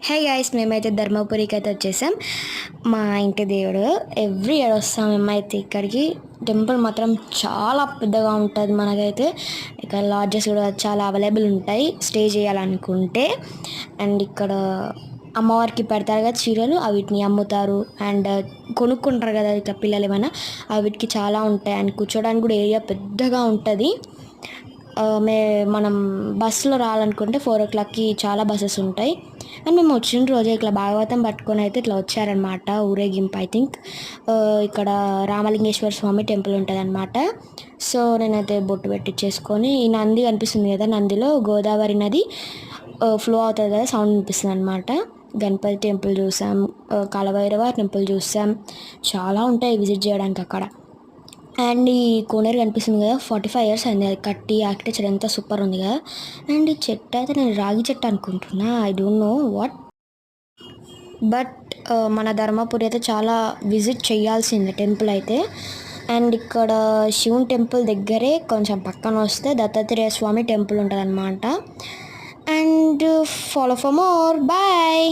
Hey guys, మేమైతే ధర్మపురికి అయితే వచ్చేసాం. మా ఇంటి దేవుడు ఎవ్రీ ఇయర్ వస్తాం మేమైతే ఇక్కడికి. టెంపుల్ మాత్రం చాలా పెద్దగా ఉంటుంది. మనకైతే ఇక్కడ లాడ్జెస్ కూడా చాలా అవైలబుల్ ఉంటాయి స్టే చేయాలనుకుంటే. అండ్ ఇక్కడ అమ్మవారికి పెడతారు కదా చీరలు, వీటిని అమ్ముతారు అండ్ కొనుక్కుంటారు కదా ఇట్లా పిల్లలు ఏమైనా, వీటికి చాలా ఉంటాయి. అండ్ కూర్చోడానికి కూడా ఏరియా పెద్దగా ఉంటుంది. మనం బస్సులో రావాలనుకుంటే 4 o'clockకి చాలా బస్సెస్ ఉంటాయి. అండ్ మేము వచ్చిన రోజే ఇట్లా భాగవతం పట్టుకొని అయితే ఇట్లా వచ్చారనమాట ఊరేగింపు. ఐ థింక్ ఇక్కడ రామలింగేశ్వర స్వామి టెంపుల్ ఉంటుంది అనమాట. సో నేనైతే బొట్టు పెట్టించేసుకొని, ఈ నంది కనిపిస్తుంది కదా, నందిలో గోదావరి నది ఫ్లో అవుతుంది కదా, సౌండ్ వినిపిస్తుంది అనమాట. గణపతి టెంపుల్ చూసాం, కాలభైరవ టెంపుల్ చూసాం. చాలా ఉంటాయి విజిట్ చేయడానికి అక్కడ. అండ్ ఈ కోనేరు కనిపిస్తుంది కదా, 45 years అయింది అది కట్టి. ఆర్కిటెక్చర్ ఎంత సూపర్ ఉంది కదా. అండ్ ఈ చెట్టు అయితే నేను రాగి చెట్టు అనుకుంటున్నా, I don't know what. But మన ధర్మపురి అయితే చాలా విజిట్ చేయాల్సిందే టెంపుల్ అయితే. అండ్ ఇక్కడ శివుని టెంపుల్ దగ్గరే కొంచెం పక్కన వస్తే దత్తాత్రేయ స్వామి టెంపుల్ ఉంటుంది అనమాట. And follow for more, bye.